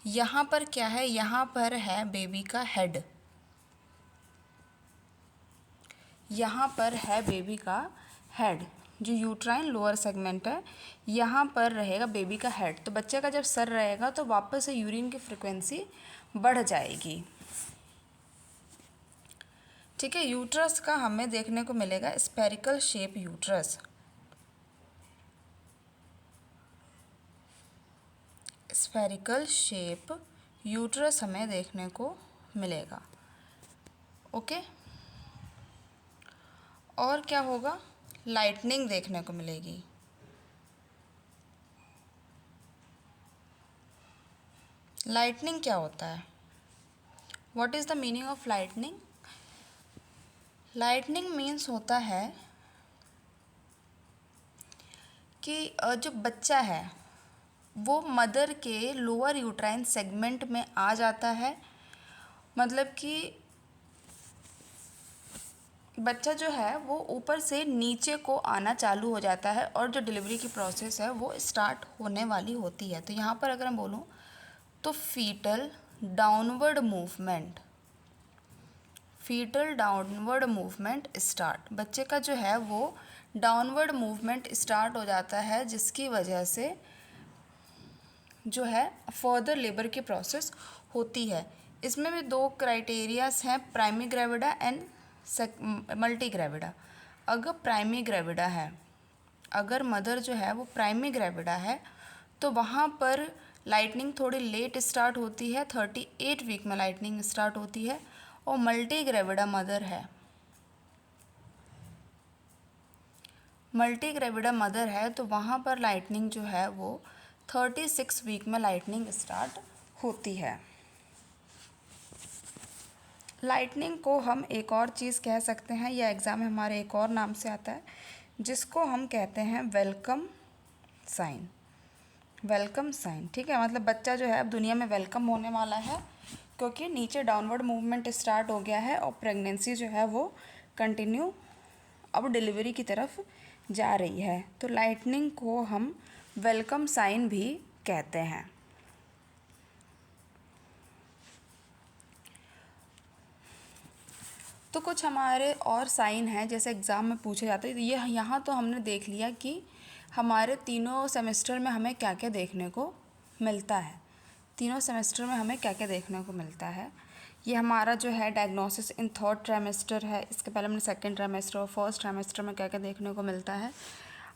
यहाँ पर क्या है, यहाँ पर है बेबी का हेड, यहाँ पर है बेबी का हेड, जो यूट्राइन लोअर सेगमेंट है यहाँ पर रहेगा बेबी का हेड। तो बच्चे का जब सर रहेगा तो वापस से यूरिन की फ्रिक्वेंसी बढ़ जाएगी। ठीक है, यूट्रस का हमें देखने को मिलेगा spherical shape uterus, spherical shape uterus हमें देखने को मिलेगा। ओके, और क्या होगा, लाइटनिंग देखने को मिलेगी। लाइटनिंग क्या होता है, what is the meaning of lightning? Lightning means होता है कि जो बच्चा है वो मदर के लोअर यूट्राइन सेगमेंट में आ जाता है, मतलब कि बच्चा जो है वो ऊपर से नीचे को आना चालू हो जाता है और जो डिलीवरी की प्रोसेस है वो स्टार्ट होने वाली होती है। तो यहाँ पर अगर मैं बोलूँ तो fetal downward movement, fetal downward movement start, बच्चे का जो है वो डाउनवर्ड मूवमेंट स्टार्ट हो जाता है, जिसकी वजह से जो है फर्दर लेबर की प्रोसेस होती है। इसमें भी दो क्राइटेरियाज हैं, primary gravida and multi gravida. अगर प्राइमरी ग्रेविडा है, अगर मदर जो है वो प्राइमरी ग्रेविडा है तो वहाँ पर लाइटनिंग थोड़ी लेट स्टार्ट होती है, 38 वीक में लाइटनिंग स्टार्ट होती है। और मल्टी ग्रेविडा मदर है, मल्टी ग्रेविडा मदर है तो वहाँ पर लाइटनिंग जो है वो 36 वीक में लाइटनिंग स्टार्ट होती है। लाइटनिंग को हम एक और चीज़ कह सकते हैं, यह एग्ज़ाम में हमारे एक और नाम से आता है जिसको हम कहते हैं वेलकम साइन। वेलकम साइन, ठीक है, मतलब बच्चा जो है अब दुनिया में वेलकम होने वाला है, क्योंकि नीचे डाउनवर्ड मूवमेंट स्टार्ट हो गया है और प्रेगनेंसी जो है वो कंटिन्यू अब डिलीवरी की तरफ जा रही है। तो लाइटनिंग को हम वेलकम साइन भी कहते हैं। तो कुछ हमारे और साइन हैं जैसे एग्ज़ाम में पूछे जाते हैं। ये यहाँ तो हमने देख लिया कि हमारे तीनों सेमेस्टर में हमें क्या क्या देखने को मिलता है, तीनों सेमेस्टर में हमें क्या क्या देखने को मिलता है। ये हमारा जो है डायग्नोसिस इन थर्ड ट्राइमेस्टर है, इसके पहले हमने सेकेंड ट्राइमेस्टर और फर्स्ट ट्राइमेस्टर में क्या क्या देखने को मिलता है।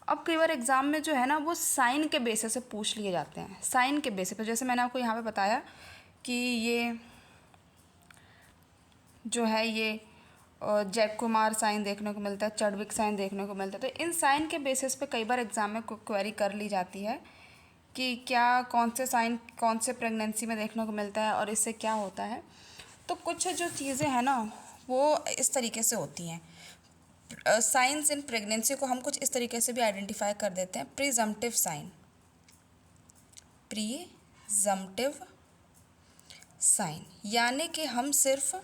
अब कई बार एग्ज़ाम में जो है ना वो साइन के बेसिस से पूछ लिए जाते हैं, साइन के बेसिस पे, जैसे मैंने आपको यहाँ पे बताया कि ये जो है ये जैक कुमार साइन देखने को मिलता है, चडविक साइन देखने को मिलता है। तो इन साइन के बेसिस पे कई बार एग्ज़ाम में क्वेरी कर ली जाती है कि क्या कौन से साइन कौन से प्रेगनेंसी में देखने को मिलता है और इससे क्या होता है। तो कुछ जो चीज़ें हैं ना वो इस तरीके से होती हैं। साइंस इन प्रेगनेंसी को हम कुछ इस तरीके से भी आइडेंटिफाई कर देते हैं, प्रीजम्पटिव साइन, प्रीजम्पटिव साइन, यानी कि हम सिर्फ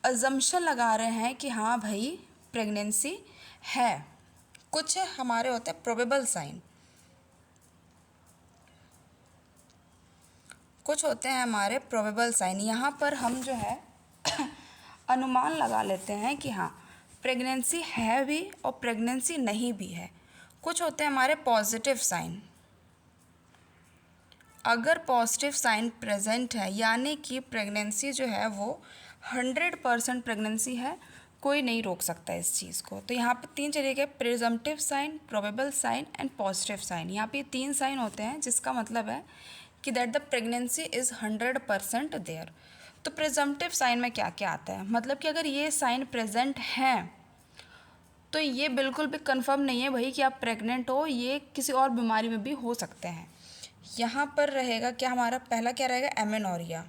अजम्पशन लगा रहे हैं कि हाँ भाई प्रेगनेंसी है। कुछ हमारे होते हैं प्रोबेबल साइन, कुछ होते हैं हमारे प्रोबेबल साइन। यहाँ पर हम जो है अनुमान लगा लेते हैं कि हाँ प्रेगनेंसी है भी और प्रेगनेंसी नहीं भी है। कुछ होते हैं हमारे पॉजिटिव साइन, अगर पॉजिटिव साइन प्रेजेंट है यानी कि प्रेगनेंसी जो है वो 100% प्रेगनेंसी है, कोई नहीं रोक सकता इस चीज़ को। तो यहाँ पे तीन चले गए, presumptive sign, probable sign and positive sign. यहाँ पे तीन साइन होते हैं जिसका मतलब है कि that the pregnancy is 100% there. तो प्रिजम्पटिव साइन में क्या क्या आता है, मतलब कि अगर ये साइन प्रेजेंट हैं तो ये बिल्कुल भी कंफर्म नहीं है भाई कि आप प्रेग्नेंट हो, ये किसी और बीमारी में भी हो सकते हैं। यहाँ पर रहेगा क्या, हमारा पहला क्या रहेगा, एमेनोरिया।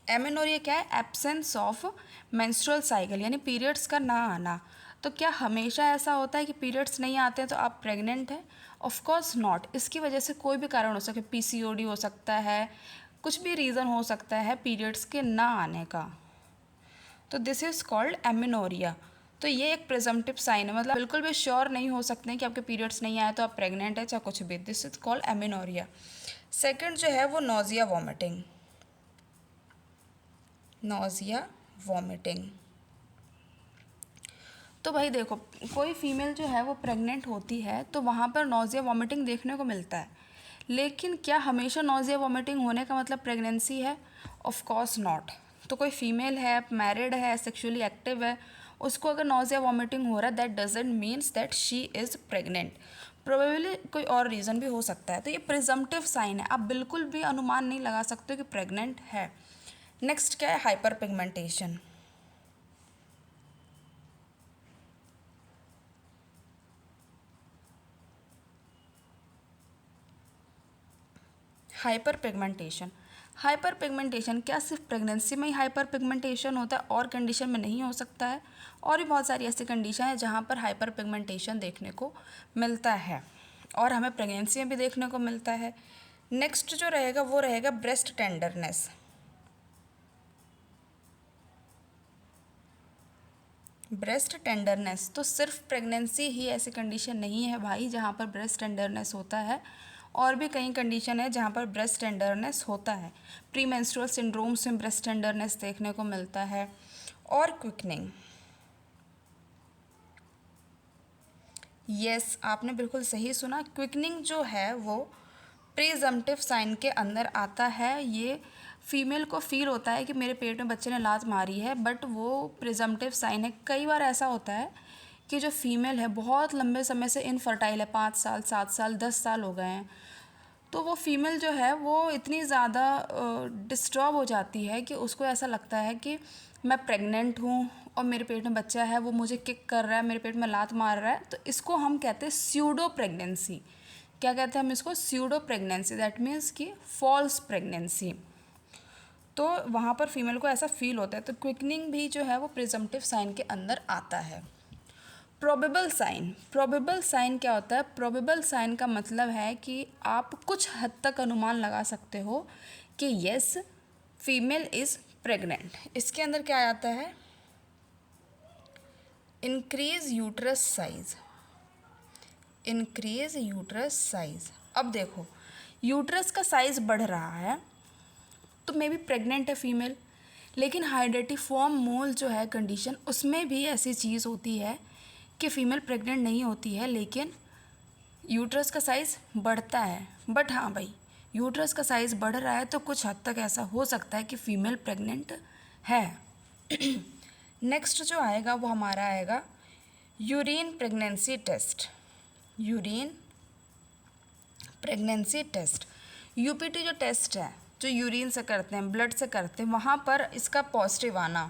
एमेनोरिया क्या है, एब्सेंस ऑफ मेंस्ट्रुअल साइकिल, यानी पीरियड्स का ना आना। तो क्या हमेशा ऐसा होता है कि पीरियड्स नहीं आते हैं तो आप प्रेग्नेंट हैं? Of course not. इसकी वजह से कोई भी कारण हो सकता है, पीसीओडी हो सकता है, कुछ भी रीज़न हो सकता है पीरियड्स के ना आने का। तो दिस इज़ कॉल्ड एमेनोरिया। तो ये एक प्रिजम्पटिव साइन है, मतलब बिल्कुल भी श्योर नहीं हो सकते हैं कि आपके पीरियड्स नहीं आए तो आप प्रेग्नेंट है, चाहे कुछ भी। This is called amenorrhoea. Second जो है वो नोजिया वॉमिटिंग। नोजिया वॉमिटिंग, तो भाई देखो, कोई फीमेल जो है वो प्रेग्नेंट होती है तो वहाँ पर नोजिया वॉमिटिंग देखने को मिलता है, लेकिन क्या हमेशा नोजिया वॉमिटिंग होने का मतलब प्रेगनेंसी है? Of course not. तो कोई फीमेल है, मैरिड है, सेक्सुअली एक्टिव है, उसको अगर नोजिया वॉमिटिंग हो रहा है, that doesn't means that she is pregnant. Probably कोई और रीज़न भी हो सकता है। तो ये प्रिजम्पटिव साइन है, आप बिल्कुल भी अनुमान नहीं लगा सकते कि प्रेग्नेंट है। नेक्स्ट क्या है, hyper pigmentation. Hyper pigmentation, hyper pigmentation क्या सिर्फ प्रेगनेंसी में ही हाइपर पिगमेंटेशन होता है और कंडीशन में नहीं हो सकता है? और भी बहुत सारी ऐसी कंडीशन है जहाँ पर हाइपर पिगमेंटेशन देखने को मिलता है और हमें प्रेगनेंसी में भी देखने को मिलता है। नेक्स्ट जो रहेगा वो रहेगा ब्रेस्ट टेंडरनेस। ब्रेस्ट टेंडरनेस, तो सिर्फ प्रेगनेंसी ही ऐसी कंडीशन नहीं है भाई जहाँ पर ब्रेस्ट टेंडरनेस होता है, और भी कई कंडीशन है जहाँ पर ब्रेस्ट टेंडरनेस होता है। प्री मेंस्ट्रुअल सिंड्रोम्स में ब्रेस्ट टेंडरनेस देखने को मिलता है। और क्विकनिंग, यस आपने बिल्कुल सही सुना, क्विकनिंग जो है वो प्रीजम्पटिव साइन के अंदर आता है। ये फीमेल को फील होता है कि मेरे पेट में बच्चे ने लात मारी है, बट वो प्रिजम्पटिव साइन है। कई बार ऐसा होता है कि जो फीमेल है बहुत लंबे समय से इनफर्टाइल है, 5 साल 7 साल 10 साल हो गए हैं, तो वो फीमेल जो है वो इतनी ज़्यादा डिस्टर्ब हो जाती है कि उसको ऐसा लगता है कि मैं प्रेग्नेंट हूँ और मेरे पेट में बच्चा है, वो मुझे किक कर रहा है, मेरे पेट में लात मार रहा है। तो इसको हम कहते हैं स्यूडो प्रेगनेंसी। क्या कहते हैं हम इसको? Pseudo pregnancy. दैट मीन्स कि फॉल्स प्रेगनेंसी। तो वहाँ पर फीमेल को ऐसा फील होता है। तो क्विकनिंग भी जो है वो प्रिजम्पटिव साइन के अंदर आता है। प्रोबेबल साइन, प्रोबेबल साइन क्या होता है? प्रोबेबल साइन का मतलब है कि आप कुछ हद तक अनुमान लगा सकते हो कि यस फीमेल इज़ प्रेग्नेंट। इसके अंदर क्या आता है? Increase uterus size, increase uterus size. अब देखो, यूट्रस का साइज बढ़ रहा है तो मे बी प्रेग्नेंट है फीमेल, लेकिन हाइड्रेटिफॉर्म मोल जो है कंडीशन, उसमें भी ऐसी चीज़ होती है कि फ़ीमेल प्रेग्नेंट नहीं होती है लेकिन यूट्रस का साइज़ बढ़ता है। बट हाँ भाई, यूट्रस का साइज़ बढ़ रहा है तो कुछ हद तक ऐसा हो सकता है कि फ़ीमेल प्रेग्नेंट है। नेक्स्ट जो आएगा वो हमारा आएगा urine pregnancy test. Urine pregnancy test, UPT जो टेस्ट है जो यूरिन से करते हैं, ब्लड से करते हैं, वहाँ पर इसका पॉजिटिव आना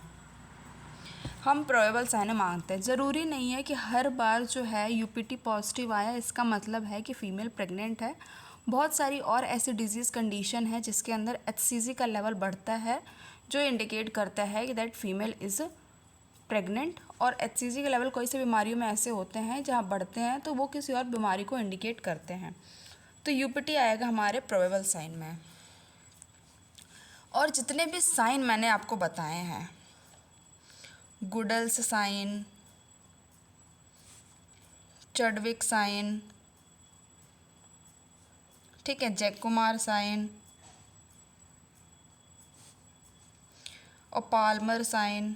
हम प्रोबेबल साइन मांगते हैं। ज़रूरी नहीं है कि हर बार जो है यूपीटी पॉजिटिव आया इसका मतलब है कि फ़ीमेल प्रेग्नेंट है। बहुत सारी और ऐसी डिजीज़ कंडीशन है जिसके अंदर एचसीजी का लेवल बढ़ता है जो इंडिकेट करता है कि दैट फीमेल इज़ प्रेग्नेंट। और एचसीजी के लेवल कोई सी बीमारियों में ऐसे होते हैं जहाँ बढ़ते हैं तो वो किसी और बीमारी को इंडिकेट करते हैं। तो यूपीटी आएगा हमारे प्रोबेबल साइन में। और जितने भी साइन मैंने आपको बताए हैं, गुडल्स साइन, चडविक साइन, ठीक है, जैकुमार साइन और पाल्मर साइन,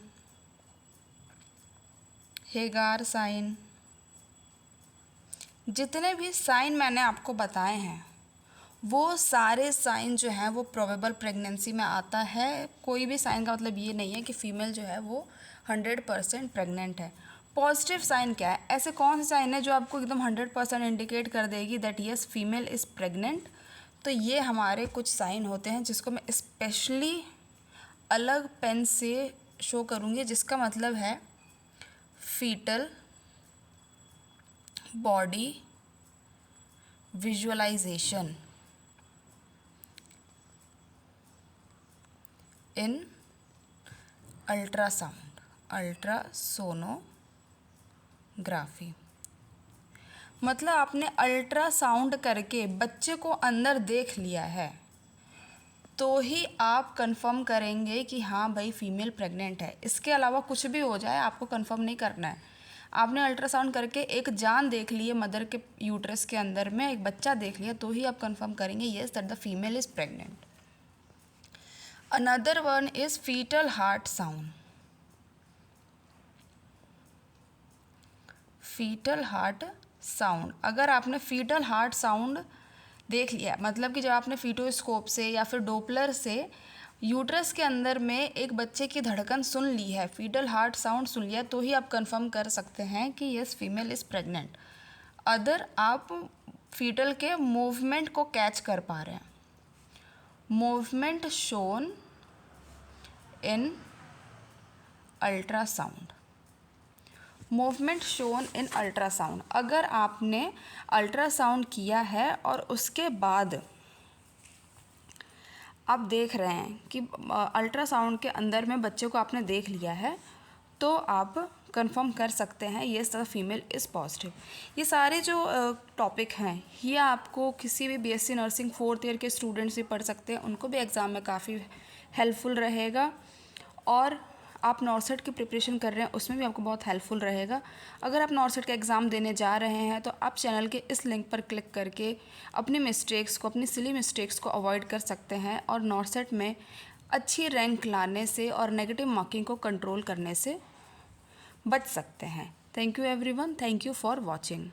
हेगार साइन, जितने भी साइन मैंने आपको बताए हैं वो सारे साइन जो हैं वो प्रोबेबल प्रेगनेंसी में आता है। कोई भी साइन का मतलब ये नहीं है कि फ़ीमेल जो है वो 100% प्रेग्नेंट है। पॉजिटिव साइन क्या है? ऐसे कौन से साइन है जो आपको एकदम 100% इंडिकेट कर देगी that yes female is pregnant? तो ये हमारे कुछ साइन होते हैं जिसको मैं स्पेशली अलग पेन से शो करूँगी, जिसका मतलब है फीटल बॉडी विजुअलाइजेशन इन अल्ट्रासाउंड, अल्ट्रासोनोग्राफी। मतलब आपने अल्ट्रासाउंड करके बच्चे को अंदर देख लिया है तो ही आप कंफर्म करेंगे कि हाँ भाई फीमेल प्रेग्नेंट है। इसके अलावा कुछ भी हो जाए आपको कंफर्म नहीं करना है। आपने अल्ट्रासाउंड करके एक जान देख ली है, मदर के यूट्रस के अंदर में एक बच्चा देख लिया, तो ही आप कंफर्म करेंगे yes that the female is pregnant. Another one is fetal heart sound. Fetal heart sound, अगर आपने फीटल हार्ट साउंड देख लिया, मतलब कि जब आपने फीटोस्कोप से या फिर डोपलर से यूट्रस के अंदर में एक बच्चे की धड़कन सुन ली है, फीटल हार्ट साउंड सुन लिया, तो ही आप कंफर्म कर सकते हैं कि yes female is pregnant. Other आप फीटल के मूवमेंट को कैच कर पा रहे हैं, movement shown in ultrasound, movement shown in ultrasound. अगर आपने अल्ट्रासाउंड किया है और उसके बाद आप देख रहे हैं कि अल्ट्रासाउंड के अंदर में बच्चे को आपने देख लिया है, तो आप कंफर्म कर सकते हैं ये द फीमेल इज़ पॉजिटिव। ये सारे जो टॉपिक हैं ये आपको किसी भी बीएससी नर्सिंग 4th ईयर के स्टूडेंट्स भी पढ़ सकते हैं, उनको भी एग्ज़ाम में काफ़ी हेल्पफुल रहेगा। और आप नॉर्सेट की प्रिपरेशन कर रहे हैं उसमें भी आपको बहुत हेल्पफुल रहेगा। अगर आप नॉर्सेट का एग्ज़ाम देने जा रहे हैं तो आप चैनल के इस लिंक पर क्लिक करके अपनी मिस्टेक्स को, अपनी सिली मिस्टेक्स को अवॉइड कर सकते हैं और नॉर्सेट में अच्छी रैंक लाने से और नेगेटिव मार्किंग को कंट्रोल करने से बच सकते हैं। Thank you everyone, thank you for watching.